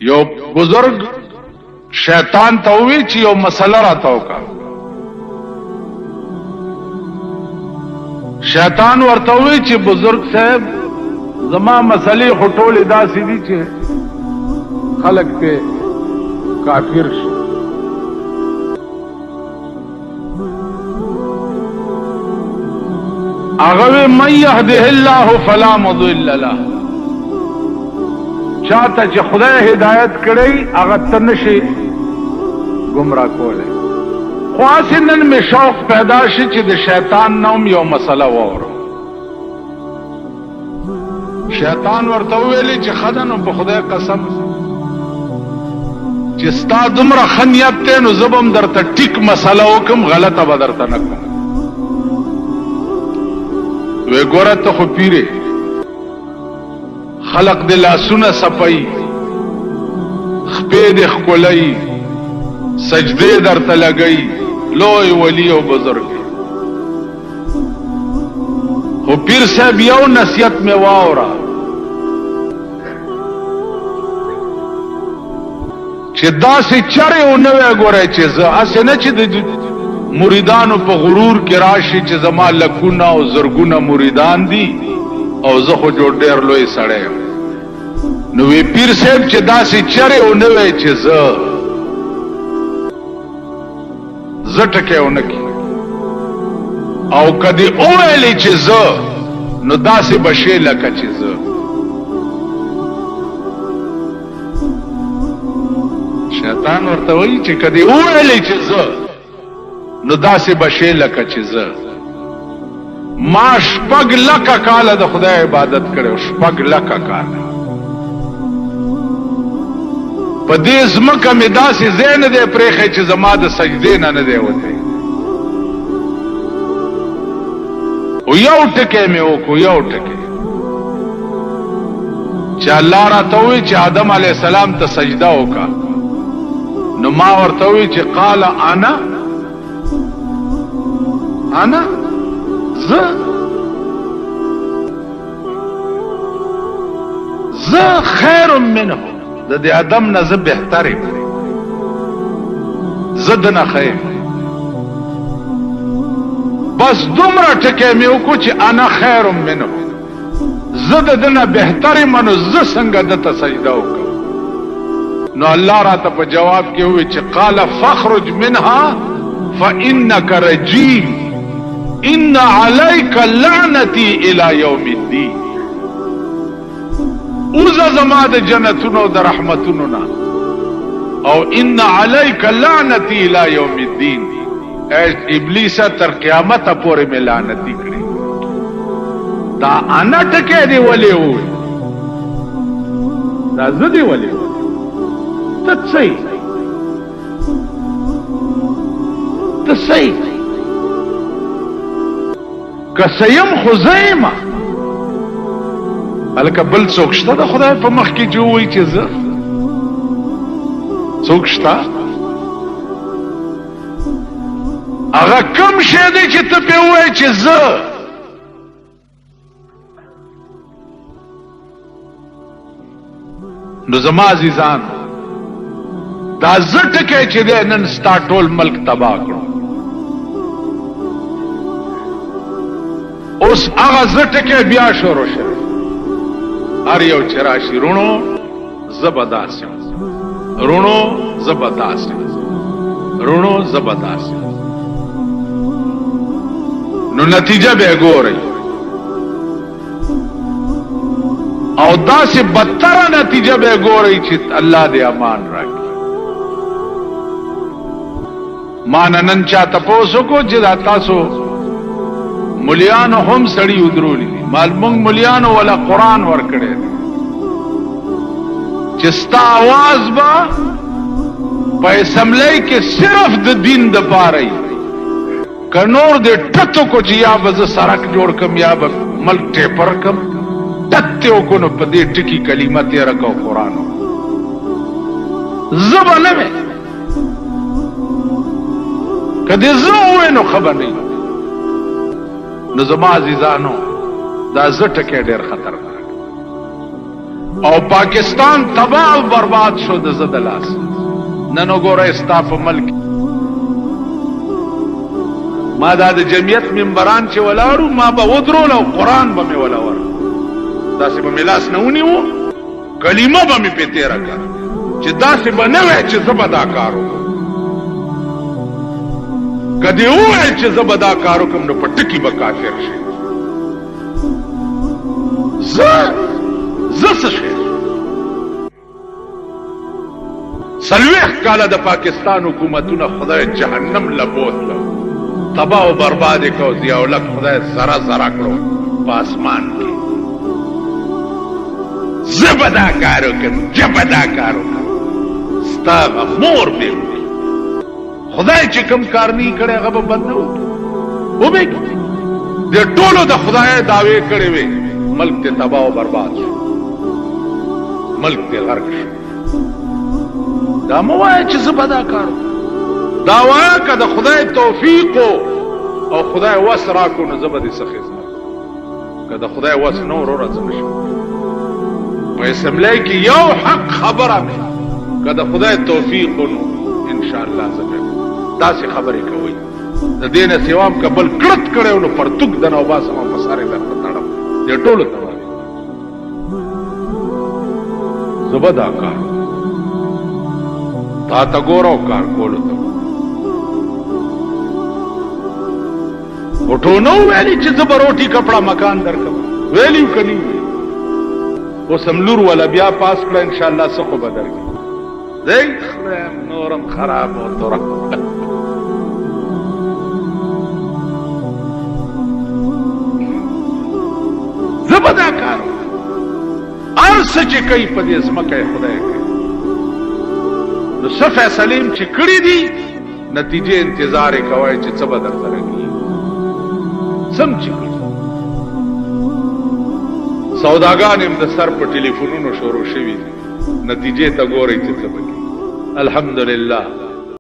یو بزرگ شیطان ته وی چې یو مسله راته وکړه. شیطان ورته وی چې بزرگ صاحب زما مسلې خو ټولې داسې دي چې خلق ته کافر شي. هغه من يهده الله فلا مضل له، چاته چې خدای هدایت کړی هغه ته نشي گمراه کولی. خو اسنن می شوق پیدا شي چې د شیطان نوم یو مسله وورو. شیطان ورته ویلی چې خدانو په خدای قسم چې ستا دومره خنیت ته نو زبم درته ټیک مسله وکم غلطه به درته نه کوم. وی ګوره ته خو پیره خلق د لاسونه صفای خپې د ښکلای سجدې درته لګئی لوی ولی او بزرگ. خو پیر صاحب یو نصیحت می واورا چې داسې چرې او نوې ګورای چې زه اسې نه چې د مریدانو په غرور کې راشي چې زما لکونه او زرګونه مریدان دي او زه خو جوړ ډېر لوی سړی یم. نو وی پیر صاحب چې داسې چرې او نوې چې زه ټکې ونه کی او کدی اوویلی چې زه نو داسې بشي لکه چې زه. شیطان ورته وایي چې کدی اوویلی چې زه نو داسې بشي لکه چې زه. ما شپږ لکه کاله د خدای عبادت کړو، شپږ لکه کاله په دې ځمکه مې داسې ځای نه دی پرېښی چې زما د سجدې نه نه دی وتی. او یو ټکی مې وکړو، یو ټکی چې الله راته ووایي چې آدم علیه السلام ته سجده وکړه. نو ما ورته ووایي چې قال انا زه خیر منه، د دې آدم نه زه بهتر یم، زه دنه خیر. بس دومره ټکی مې وکړو چې انا خیر منه، زه د دنه بهتر یم، نو زه څنګه دته سجده وکړم. نو الله راته په جواب کې ووایي چې قال فاخرج منها فانك رجيم ان عليك لعنتي الى يوم الدين. اوزه زما د جنتونو د رحمتونو نه او ان عليك لعنتي الى يوم الدين. ابلیس تر قیامت پورې مې لعنتی کړی. دا انا ټکې دی ولې وې دا زه دی ولې ته صحیح کسیم خزیمه الکه بل څوک شته د خدای په مخ کې چې وایي چې زه څوک شته؟ هغه کم شی دی چې ته پې ووایې چې زه نو زما عزیزان دا زه ټکی چې دی نن ستا ټول ملک تباه کړو. اوس هغه زه ټکی بیا شروع شوی. هر یو چې راشي رونو زه به داسې یم، رونو زه به داسې یم، رونو زه به داسې یم. نو نتیجه به یې ګورئ او داسې بدتره نتیجه به یې ګورئ چې الله دې امان راکړي. ما نن چا تپوس وکړو چې دا تاسو ملیانو هم سړي ودرولی دي. مونږ ملیانو ولا قرآن ورکړی دی چې ستا آواز به په اسمبلی کې صرف د دین د پاره وي. که نور دې ټتو کو چې یا به زه سړک جوړ کم یا به ملک ټیپر کم ټتې وکړو نو په دې ټکي کلمه تېره کو قرآن زه به نه وې که دې زه ووایې نو ښه به نه وي. نو زما عزیزانو دا زه ټکی ډېر خطرناک او پاکستان تباہ او برباد شو د زد لاس نن وګوره ستا په ملک ما دا د جمعیت منبران چې ولاړو ما به ودرول او قرآن به مې ولاور داسې به مې لاس نه ونیو کلمه به مې پې تېره کړه چې داسې به نه وی چې زه به دا کار وکړم که دې وویل چې زه به دا کار وکړم نو په ټکي به کافر شي زه څه شی څلوېښت کاله د پاکستان حکومتونه خدای جهنم له بوتله تباہ و برباد کو ضیاء الحق خدای زرا زرا کړو په اسمان کې زبدا کارو کوم جبدا کارو ستا مور به خدای چې کوم کار نه کړي هغه به بندو و به د ټولو د خدای دعوی کړي وي ملک ته تباہ و برباد شو ملک ته غرق شو دا مو وایي چې زبدا کارو دا وایه که د خدای توفیق او خدای وس راکو نو زه به دې څه خدمت که د خدای وس نه وروره زه نشم په اسمبلی کې یو حق خبره مې که د خدای توفیق نو انشاءالله زه به داسې خبرې کوئ د دې نه سوا م که بل کړت کړی نو پرتوک د نه وباسم او په سر یې درته تړم دې ټولو ته وایي زه به دا کار تا ته ګوره او کار کولو ته وټو نو ویلی چې زه به روټي کپړه مکان درکم ویلیو که نه اوس هم لور ولا بیا پاس کړه انشاءالله څه خو به درکړي دی خدایم نورم خراب او توره زه به دا کار هر څه چې کوي په دې ځمکه یې خدای کوي نو څه فیصلې م چې کړي دي نتیجې انتظار یې کوئ چې څه به درسره کېږي سمجھی سوداګان هم د سر په ټلیفونونو شروع شوي نتیجې ته ګورئ چې څه به کېږي الحمدلله